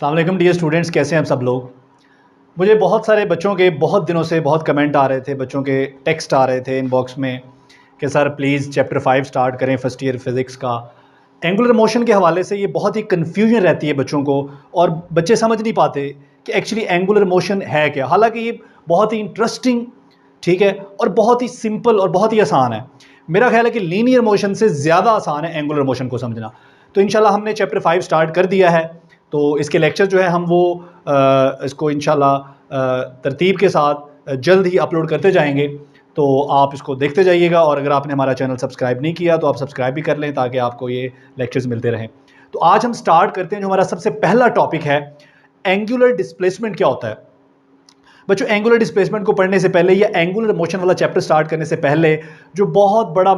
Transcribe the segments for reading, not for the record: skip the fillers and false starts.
अस्सलाम वालेकुम dear students, कैसे हैं आप सब लोग। मुझे बहुत सारे बच्चों के बहुत दिनों से बहुत कमेंट आ रहे थे, बच्चों के टेक्स्ट आ रहे थे इनबॉक्स में कि सर प्लीज़ चैप्टर 5 स्टार्ट करें फर्स्ट ईयर फिज़िक्स का। एंगुलर मोशन के हवाले से ये बहुत ही कन्फ्यूजन रहती है बच्चों को, और बच्चे समझ नहीं पाते कि एक्चुअली एंगुलर मोशन है क्या। हालांकि ये बहुत ही इंटरेस्टिंग, ठीक है, और बहुत ही सिंपल और बहुत ही आसान है। मेरा ख्याल है कि लीनियर मोशन से ज़्यादा आसान है एंगुलर मोशन को समझना। तो इंशाल्लाह हमने चैप्टर 5 स्टार्ट कर दिया है। तो इसके लेक्चर जो है हम वो इसको इंशाल्लाह तरतीब के साथ जल्द ही अपलोड करते जाएंगे। तो आप इसको देखते जाइएगा, और अगर आपने हमारा चैनल सब्सक्राइब नहीं किया तो आप सब्सक्राइब भी कर लें ताकि आपको ये लेक्चर्स मिलते रहें। तो आज हम स्टार्ट करते हैं। जो हमारा सबसे पहला टॉपिक है, एंगुलर डिस्प्लेसमेंट क्या होता है। बच्चों, एंगुलर डिस्प्लेसमेंट को पढ़ने से पहले या एंगुलर मोशन वाला चैप्टर स्टार्ट करने से पहले जो बहुत बड़ा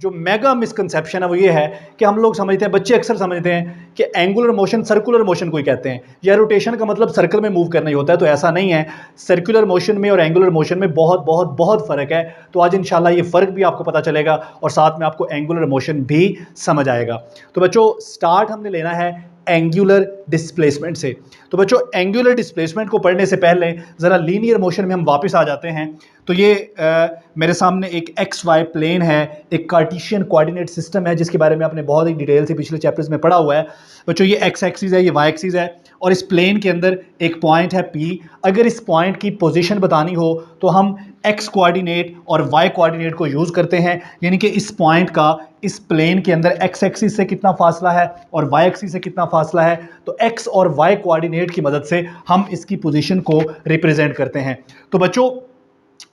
मेगा मिसकंसेप्शन है वो ये है कि हम लोग समझते हैं, बच्चे अक्सर समझते हैं कि एंगुलर मोशन सर्कुलर मोशन को ही कहते हैं, या रोटेशन का मतलब सर्कल में मूव करना ही होता है। तो ऐसा नहीं है। सर्कुलर मोशन में और एंगुलर मोशन में बहुत बहुत बहुत फर्क है। तो आज इंशाल्लाह ये फर्क भी आपको पता चलेगा और साथ में आपको एंगुलर मोशन भी समझ आएगा। तो बच्चों, स्टार्ट हमने लेना है एंगुलर डिस्प्लेसमेंट से। तो बच्चों, एंगुलर डिस्प्लेसमेंट को पढ़ने से पहले ज़रा लीनियर मोशन में हम वापस आ जाते हैं। तो ये मेरे सामने एक एक्स वाई प्लेन है, एक कार्टेशियन कोऑर्डिनेट सिस्टम है जिसके बारे में आपने बहुत ही डिटेल से पिछले चैप्टर्स में पढ़ा हुआ है। बच्चों, ये एक्स एक्सिस है, ये वाई एक्सिस है, और इस प्लेन के अंदर एक पॉइंट है पी। अगर इस पॉइंट की पोजीशन बतानी हो तो हम एक्स कोऑर्डिनेट और वाई कोऑर्डिनेट को यूज़ करते हैं, यानी कि इस पॉइंट का इस प्लेन के अंदर एक्स एक्सिस से कितना फासला है और वाई एक्सिस से कितना फासला है, तो एक्स और वाई कोऑर्डिनेट की मदद से हम इसकी पोजीशन को रिप्रेजेंट करते हैं। तो बच्चों,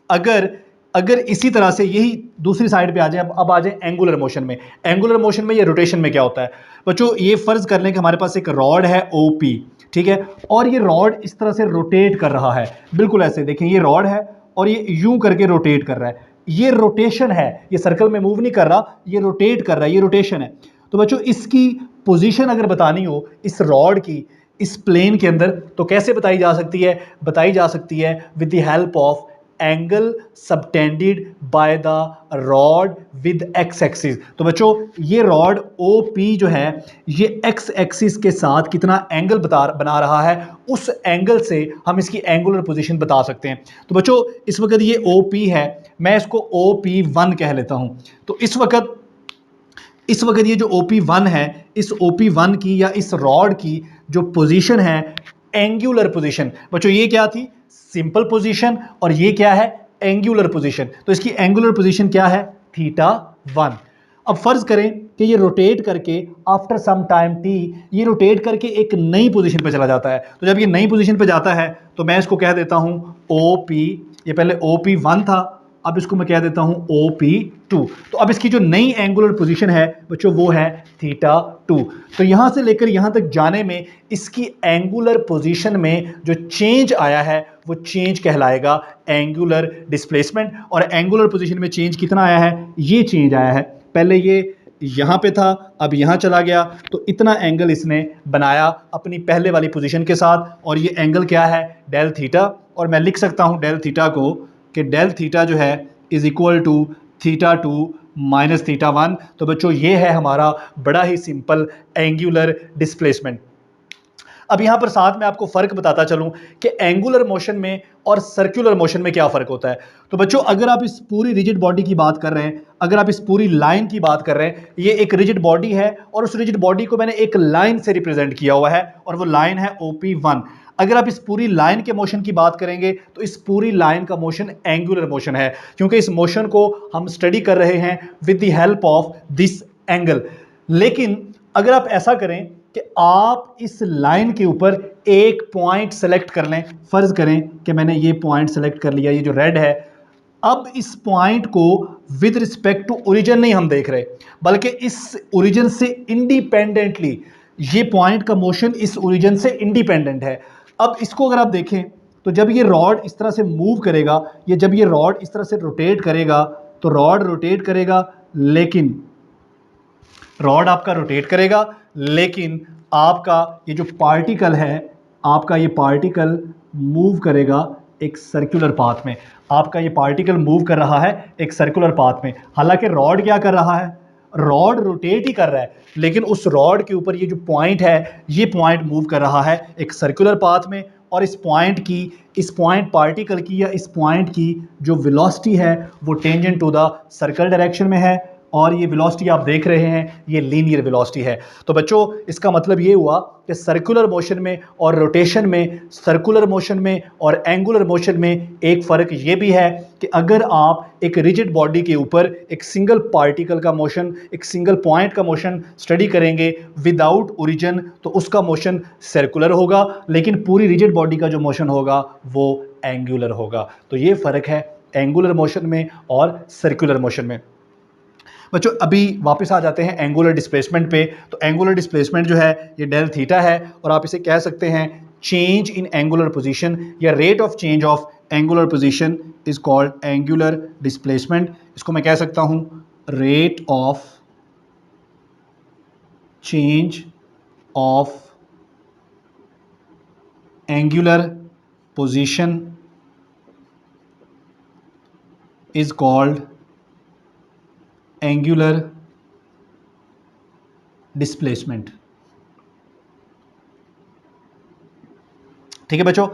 अगर इसी तरह से यही दूसरी साइड पे आ जाए, अब आ जाए एंगुलर मोशन में। एंगुलर मोशन में या रोटेशन में क्या होता है बच्चों, ये फर्ज कर लें कि हमारे पास एक रॉड है ओपी, ठीक है, और ये रॉड इस तरह से रोटेट कर रहा है। बिल्कुल ऐसे देखें, ये रॉड है और ये यूं करके रोटेट कर रहा है। ये रोटेशन है, ये सर्कल में मूव नहीं कर रहा, ये रोटेट कर रहा है, ये रोटेशन है। तो बच्चों, इसकी पोजीशन अगर बतानी हो इस रॉड की इस प्लेन के अंदर, तो कैसे बताई जा सकती है? बताई जा सकती है with the help of angle subtended by the rod with x axis. तो बच्चों, ये रॉड ओ पी जो है, ये एक्स एक्सिस के साथ कितना एंगल बना रहा है, उस एंगल से हम इसकी एंगुलर पोजीशन बता सकते हैं। तो बच्चों, इस वक्त ये ओ पी है, मैं इसको ओ पी वन कह लेता हूं। तो इस वक्त ये जो OP1 है, इस OP1 की या इस रॉड की जो पोजीशन है, एंगुलर पोजीशन, बच्चों ये क्या थी? सिंपल पोजीशन, और ये क्या है? Angular position. तो इसकी एंगुलर पोजीशन क्या है? θ1। अब फर्ज करें कि ये रोटेट करके आफ्टर सम टाइम t, ये रोटेट करके एक नई पोजीशन पे चला जाता है। तो जब ये नई पोजीशन पे जाता है तो मैं इसको कह देता हूं OP, ये पहले OP1 था, अब इसको मैं कह देता हूं OP2। तो अब इसकी जो नई एंगुलर पोजीशन है बच्चों, वो है θ2। तो यहां से लेकर यहां तक जाने में इसकी एंगुलर पोजीशन में जो चेंज आया है वो चेंज कहलाएगा एंगुलर डिस्प्लेसमेंट। और एंगुलर पोजीशन में चेंज कितना आया है? ये चेंज आया है। पहले ये यहां पे था, अब यहां चला गया, तो इतना एंगल इसने बनाया अपनी पहले वाली पोजीशन के साथ, और ये एंगल क्या है? Del theta. और मैं लिख सकता हूं डेल थीटा को कि डेल थीटा जो है इज इक्वल टू θ2 माइनस θ1। तो बच्चों, ये है हमारा बड़ा ही सिंपल एंगुलर डिस्प्लेसमेंट। अब यहां पर साथ में आपको फर्क बताता चलूं कि एंगुलर मोशन में और सर्कुलर मोशन में क्या फर्क होता है। तो बच्चों, अगर आप इस पूरी रिजिड बॉडी की बात कर रहे हैं, अगर आप इस पूरी लाइन की बात कर रहे हैं, ये एक रिजिड बॉडी है और उस रिजिड बॉडी को मैंने एक लाइन से रिप्रेजेंट किया हुआ है, और वो लाइन है OP1। अगर आप इस पूरी लाइन के मोशन की बात करेंगे तो इस पूरी लाइन का मोशन एंगुलर मोशन है, क्योंकि इस मोशन को हम स्टडी कर रहे हैं with the help of this angle. लेकिन अगर आप ऐसा करें कि आप इस लाइन के ऊपर एक पॉइंट सेलेक्ट कर लें, फर्ज करें कि मैंने ये पॉइंट सेलेक्ट कर लिया, ये जो रेड है, अब इस पॉइंट को विद रिस्पेक्ट टू ओरिजिन नहीं हम देख रहे, बल्कि इस ओरिजिन से इंडिपेंडेंटली ये पॉइंट का मोशन इस ओरिजिन से इंडिपेंडेंट है। अब इसको अगर आप देखें तो जब ये रॉड इस तरह से मूव करेगा, ये जब ये रॉड इस तरह से रोटेट करेगा, तो रॉड रोटेट करेगा, लेकिन रॉड आपका रोटेट करेगा, लेकिन आपका ये जो पार्टिकल है, आपका ये पार्टिकल मूव करेगा एक सर्कुलर पाथ में। आपका ये पार्टिकल मूव कर रहा है एक सर्कुलर पाथ में। हालांकि रॉड क्या कर रहा है? रॉड रोटेट ही कर रहा है, लेकिन उस रॉड के ऊपर ये जो पॉइंट है, ये पॉइंट मूव कर रहा है एक सर्कुलर पाथ में, और इस पॉइंट पार्टिकल की या इस पॉइंट की जो वेलोसिटी है वो tangent to the circle direction में है, और ये वेलोसिटी आप देख रहे हैं ये लीनियर वेलोसिटी है। तो बच्चों इसका मतलब ये हुआ कि सर्कुलर मोशन में और रोटेशन में, सर्कुलर मोशन में और एंगुलर मोशन में एक फ़र्क ये भी है कि अगर आप एक रिजिड बॉडी के ऊपर एक सिंगल पार्टिकल का मोशन, एक सिंगल पॉइंट का मोशन स्टडी करेंगे विदाउट ओरिजिन, तो उसका मोशन सर्कुलर होगा, लेकिन पूरी रिजिड बॉडी का जो मोशन होगा वो एंगुलर होगा। तो ये फ़र्क है एंगुलर मोशन में और सर्कुलर मोशन में। बच्चों अभी वापस आ जाते हैं एंगुलर डिस्प्लेसमेंट पे। तो एंगुलर डिस्प्लेसमेंट जो है ये डेल थीटा है, और आप इसे कह सकते हैं चेंज इन एंगुलर पोजीशन या rate of change of angular position is called angular displacement. इसको मैं कह सकता हूं rate of change of angular position is called angular displacement. ठीक है बच्चों,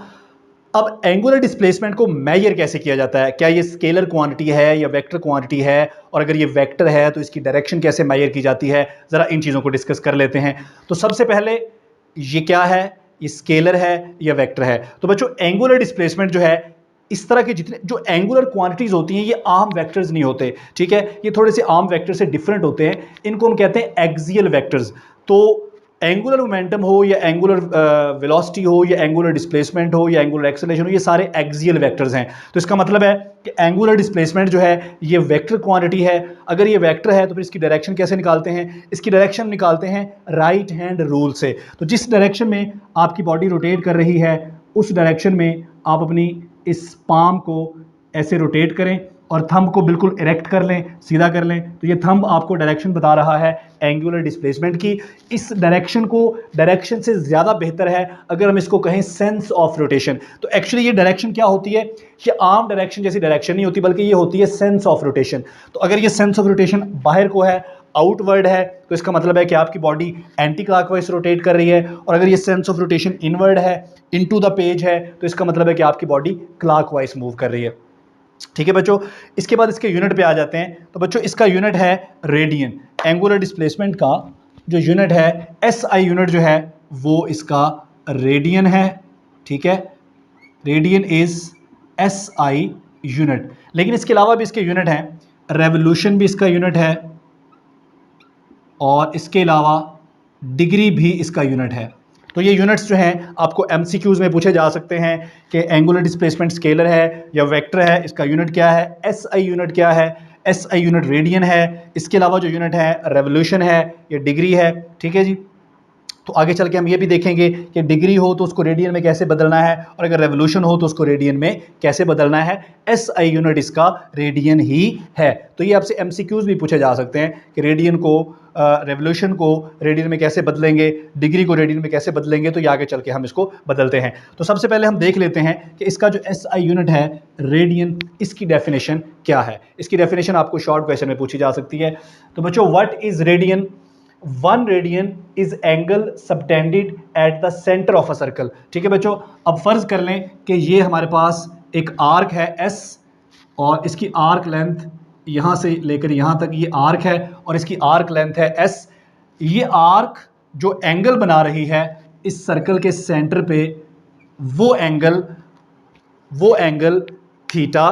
अब एंगुलर डिस्प्लेसमेंट को मेजर कैसे किया जाता है? क्या ये स्केलर क्वांटिटी है या वेक्टर क्वांटिटी है? और अगर ये वेक्टर है तो इसकी डायरेक्शन कैसे मेजर की जाती है? जरा इन चीज़ों को डिस्कस कर लेते हैं। तो सबसे पहले ये क्या है, ये स्केलर है या वेक्टर है? तो बच्चों एंगुलर डिस्प्लेसमेंट जो है, इस तरह के जितने जो एंगुलर क्वांटिटीज होती हैं ये आम वेक्टर्स नहीं होते, ठीक है, ये थोड़े से आम वेक्टर से डिफरेंट होते हैं। इनको हम कहते हैं एक्सियल वेक्टर्स। तो एंगुलर मोमेंटम हो या एंगुलर वेलोसिटी हो या एंगुलर डिस्प्लेसमेंट हो या एंगुलर एक्सेलरेशन हो, ये सारे एक्सियल वेक्टर्स हैं। तो इसका मतलब है कि एंगुलर डिस्प्लेसमेंट जो है ये वेक्टर क्वांटिटी है। अगर ये वेक्टर है तो फिर इसकी डायरेक्शन कैसे निकालते हैं? इसकी डायरेक्शन निकालते हैं राइट हैंड रूल से। तो जिस डायरेक्शन में आपकी बॉडी रोटेट कर रही है उस डायरेक्शन में आप अपनी इस पाम को ऐसे रोटेट करें और थंब को बिल्कुल इरेक्ट कर लें, सीधा कर लें। तो ये थंब आपको डायरेक्शन बता रहा है एंगुलर डिस्प्लेसमेंट की। इस डायरेक्शन से ज़्यादा बेहतर है अगर हम इसको कहें सेंस ऑफ रोटेशन। तो एक्चुअली ये डायरेक्शन क्या होती है? ये आम डायरेक्शन जैसी डायरेक्शन नहीं होती, बल्कि ये होती है सेंस ऑफ रोटेशन। तो अगर ये सेंस ऑफ रोटेशन बाहर को है, आउटवर्ड है, तो इसका मतलब है कि आपकी बॉडी एंटी क्लॉकवाइज रोटेट कर रही है। और अगर ये सेंस ऑफ रोटेशन इनवर्ड है, इनटू द पेज है, तो इसका मतलब है कि आपकी बॉडी क्लॉकवाइज मूव कर रही है। ठीक है बच्चों, इसके बाद इसके यूनिट पे आ जाते हैं। तो बच्चों इसका यूनिट है रेडियन। एंगुलर डिस्प्लेसमेंट का जो यूनिट है एसआई यूनिट जो है वो इसका रेडियन है। ठीक है, रेडियन इज एसआई यूनिट। लेकिन इसके अलावा भी इसके यूनिट हैं, रेवोल्यूशन भी इसका यूनिट है, और इसके अलावा डिग्री भी इसका यूनिट है। तो ये यूनिट्स जो हैं आपको एमसीक्यूज में पूछे जा सकते हैं कि एंगुलर डिस्प्लेसमेंट स्केलर है या वेक्टर है, इसका यूनिट क्या है, एसआई यूनिट क्या है। एसआई यूनिट रेडियन है, इसके अलावा जो यूनिट है रेवोल्यूशन है या डिग्री है। ठीक है जी, तो आगे चल के हम ये भी देखेंगे कि डिग्री हो तो उसको रेडियन में कैसे बदलना है, और अगर रेवोल्यूशन हो तो उसको रेडियन में कैसे बदलना है। एसआई यूनिट इसका रेडियन ही है। तो ये आपसे एमसीक्यूज भी पूछे जा सकते हैं कि रेडियन को रेवोल्यूशन को रेडियन में कैसे बदलेंगे, डिग्री को रेडियन में कैसे बदलेंगे। तो ये आगे चल के हम इसको बदलते हैं। तो सबसे पहले हम देख लेते हैं कि इसका जो एसआई यूनिट है रेडियन, इसकी डेफिनेशन क्या है। इसकी डेफिनेशन आपको शॉर्ट क्वेश्चन में पूछी जा सकती है। तो बच्चों what is radian? 1 radian is angle subtended at the centre of a circle. ठीक है बच्चों, अब फर्ज कर लें कि ये हमारे पास एक आर्क है एस, और इसकी आर्क लेंथ यहाँ से लेकर यहाँ तक ये आर्क है, और इसकी आर्क लेंथ है एस। ये आर्क जो एंगल बना रही है इस सर्कल के सेंटर पे, वो angle theta.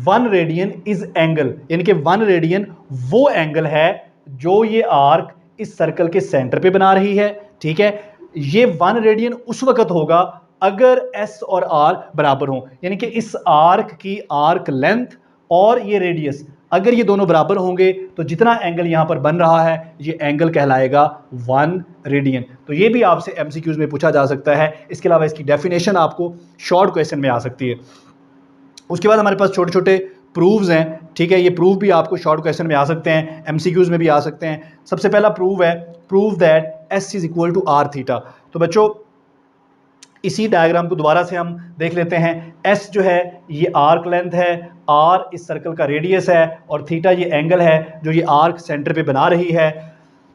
1 radian is angle, यानी कि 1 रेडियन वो एंगल है जो ये आर्क इस सर्कल के सेंटर पे बना रही है। ठीक है, ये 1 रेडियन उस वक्त होगा अगर एस और आर बराबर हों, यानी कि इस आर्क की आर्क लेंथ और ये रेडियस अगर ये दोनों बराबर होंगे तो जितना एंगल यहां पर बन रहा है ये एंगल कहलाएगा 1 रेडियन। तो ये भी आपसे एमसीक्यूज में पूछा जा सकता है। इसके अलावा इसकी डेफिनेशन आपको शॉर्ट क्वेश्चन में आ सकती है। उसके बाद हमारे पास छोटे छोटे प्रूव्स हैं। ठीक है, ये प्रूव भी आपको शॉर्ट क्वेश्चन में आ सकते हैं, एमसीक्यूज में भी आ सकते हैं। सबसे पहला प्रूव है, prove that S is equal to R theta. तो बच्चों इसी डायग्राम को दोबारा से हम देख लेते हैं। एस जो है ये आर्क लेंथ है, आर इस सर्कल का रेडियस है और थीटा ये एंगल है जो ये आर्क सेंटर पे बना रही है।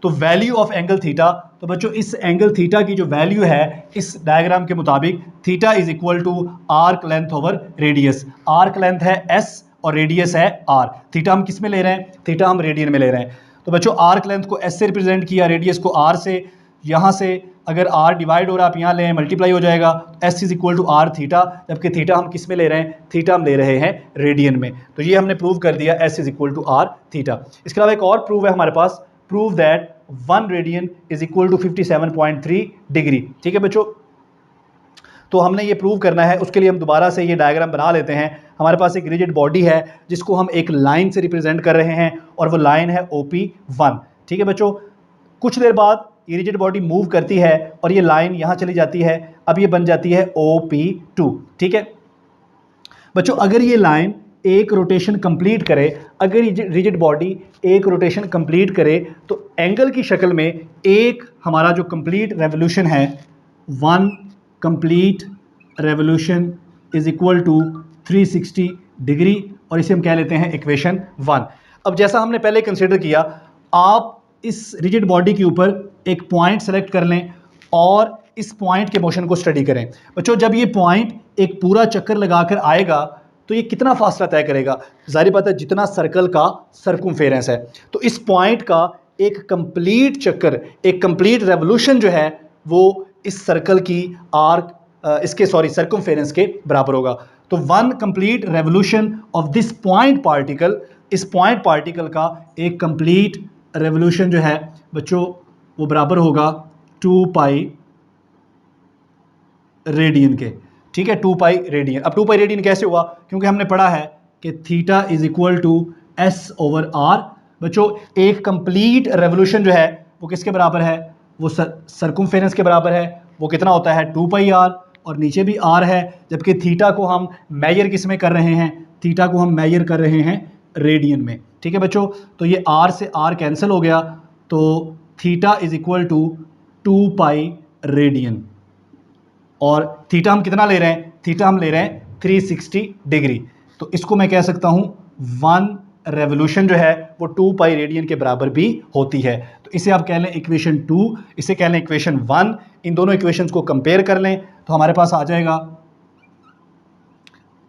तो वैल्यू ऑफ एंगल थीटा, तो बच्चों इस एंगल थीटा की जो वैल्यू है इस डायग्राम के मुताबिक theta is equal to arc length over radius. Arc length है एस और रेडियस है आर। थीटा हम किस में ले रहे हैं? थीटा हम रेडियन में ले रहे हैं। तो बच्चों आर्क लेंथ को एस से रिप्रेजेंट किया, रेडियस को आर से। यहाँ से अगर आर डिवाइड हो रहा है, आप यहाँ लें मल्टीप्लाई हो जाएगा, S is equal to R theta, जबकि थीटा हम किस में ले रहे हैं? थीटा हम ले रहे हैं रेडियन में। तो ये हमने प्रूव कर दिया S is equal to R theta. इसके अलावा एक और प्रूव है हमारे पास, prove that 1 radian is equal to 57.3 degree. ठीक है बच्चों, तो हमने ये प्रूव करना है, उसके लिए हम दोबारा से ये डायग्राम बना लेते हैं। हमारे पास एक रिजिड बॉडी है जिसको हम एक लाइन से रिप्रेजेंट कर रहे हैं और वो लाइन है OP1। ठीक है बच्चों, कुछ देर बाद ये रिजिड बॉडी मूव करती है और ये लाइन यहाँ चली जाती है, अब ये बन जाती है OP2। ठीक है बच्चों, अगर ये लाइन एक रोटेशन कंप्लीट करे, अगर रिजिड बॉडी एक रोटेशन कंप्लीट करे तो एंगल की शक्ल में एक हमारा जो कंप्लीट रेवोल्यूशन है, 1 complete revolution is equal to 360 degree, और इसे हम कह लेते हैं इक्वेशन 1। अब जैसा हमने पहले कंसिडर किया, आप इस रिजिड बॉडी के ऊपर एक पॉइंट सेलेक्ट कर लें और इस पॉइंट के मोशन को स्टडी करें। बच्चों जब ये पॉइंट एक पूरा चक्कर लगाकर आएगा तो ये कितना फासला तय करेगा? जाहिर बात है जितना सर्कल का सर्कमफेरेंस है। तो इस पॉइंट का एक कंप्लीट चक्कर, एक कंप्लीट रेवोल्यूशन जो है वो इस सर्कल की सर्कमफेरेंस के बराबर होगा। तो 1 complete revolution of this point particle, इस पॉइंट पार्टिकल का एक कंप्लीट रेवोल्यूशन जो है बच्चों वो बराबर होगा 2 पाई रेडियन के। ठीक है, 2 पाई रेडियन। अब 2 पाई रेडियन कैसे हुआ? क्योंकि हमने पढ़ा है कि theta is equal to S over R. बच्चों एक कंप्लीट रेवोल्यूशन जो है वो किसके बराबर है? वो सर्कमफेरेंस के बराबर है। वो कितना होता है? 2 पाई आर, और नीचे भी आर है, जबकि थीटा को हम मेजर किस में कर रहे हैं? थीटा को हम मेजर कर रहे हैं रेडियन में। ठीक है बच्चों, तो ये आर से आर कैंसिल हो गया, तो theta is equal to 2 pi radian. और थीटा हम कितना ले रहे हैं? थीटा हम ले रहे हैं 360 डिग्री। तो इसको मैं कह सकता हूं 1 रेवोल्यूशन जो है वो 2 पाई रेडियन के बराबर भी होती है। तो इसे आप कह लें इक्वेशन 2, इसे कह लें इक्वेशन 1। इन दोनों इक्वेशंस को कंपेयर कर लें तो हमारे पास आ जाएगा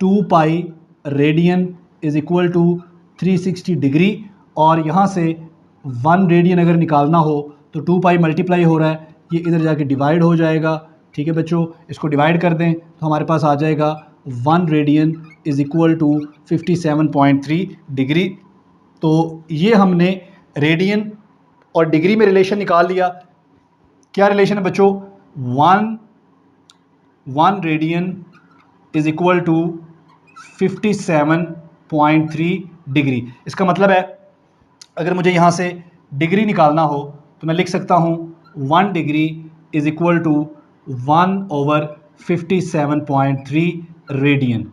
2 pi radian is equal to 360 degree, और यहाँ से 1 रेडियन अगर निकालना हो तो 2 पाई मल्टीप्लाई हो रहा है, ये इधर जाके डिवाइड हो जाएगा। ठीक है बच्चों, इसको डिवाइड कर दें तो हमारे पास आ जाएगा 1 radian is equal to 57.3 degree. तो ये हमने रेडियन और डिग्री में रिलेशन निकाल लिया। क्या रिलेशन है बच्चों? 1 radian is equal to 57.3 degree. इसका मतलब है अगर मुझे यहाँ से डिग्री निकालना हो तो मैं लिख सकता हूँ 1 degree is equal to 1 over 57.3 radian.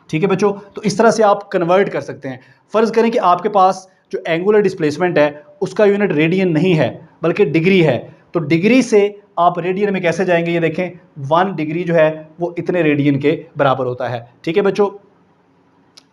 ठीक है बच्चों, तो इस तरह से आप कन्वर्ट कर सकते हैं। फ़र्ज़ करें कि आपके पास जो एंगुलर डिस्प्लेसमेंट है उसका यूनिट रेडियन नहीं है बल्कि डिग्री है, तो डिग्री से आप रेडियन में कैसे जाएंगे? ये देखें 1 डिग्री जो है वो इतने रेडियन के बराबर होता है। ठीक है बच्चों,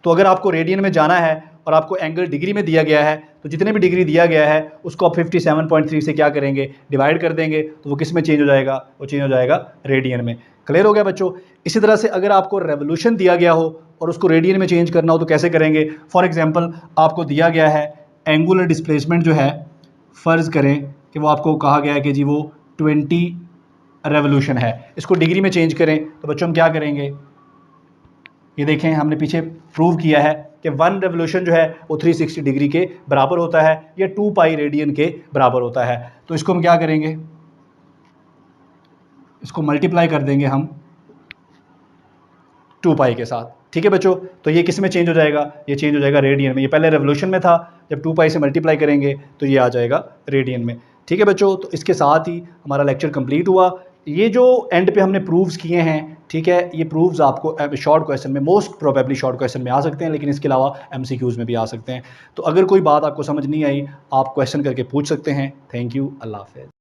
तो अगर आपको रेडियन में जाना है और आपको एंगल डिग्री में दिया गया है तो जितने भी डिग्री दिया गया है उसको आप 57.3 से क्या करेंगे? डिवाइड कर देंगे, तो वो किस में चेंज हो जाएगा? वो चेंज हो जाएगा रेडियन में। क्लियर हो गया बच्चों? इसी तरह से अगर आपको रेवोल्यूशन दिया गया हो और उसको रेडियन में चेंज करना हो तो कैसे करेंगे? फॉर एग्जांपल आपको दिया गया है एंगुलर डिस्प्लेसमेंट जो है, फ़र्ज़ करें कि वो आपको कहा गया है कि जी वो 20 रेवोल्यूशन है, इसको डिग्री में चेंज करें तो बच्चों हम क्या करेंगे? ये देखें हमने पीछे प्रूव किया है कि 1 रेवोल्यूशन जो है वो 360 डिग्री के बराबर होता है, या 2 पाई रेडियन के बराबर होता है। तो इसको हम क्या करेंगे? इसको मल्टीप्लाई कर देंगे हम 2 पाई के साथ। ठीक है बच्चों, तो ये किस में चेंज हो जाएगा? ये चेंज हो जाएगा रेडियन में। ये पहले रेवोल्यूशन में था, जब 2 पाई से मल्टीप्लाई करेंगे तो ये आ जाएगा रेडियन में। ठीक है बच्चों, तो इसके साथ ही हमारा लेक्चर कंप्लीट हुआ। ये जो एंड पे हमने प्रूव्स किए हैं, ठीक है, ये प्रूव्स आपको शॉर्ट क्वेश्चन में, मोस्ट प्रोबेबली शॉर्ट क्वेश्चन में आ सकते हैं, लेकिन इसके अलावा MCQs में भी आ सकते हैं। तो अगर कोई बात आपको समझ नहीं आई आप क्वेश्चन करके पूछ सकते हैं। थैंक यू, अल्लाह हाफ़िज़।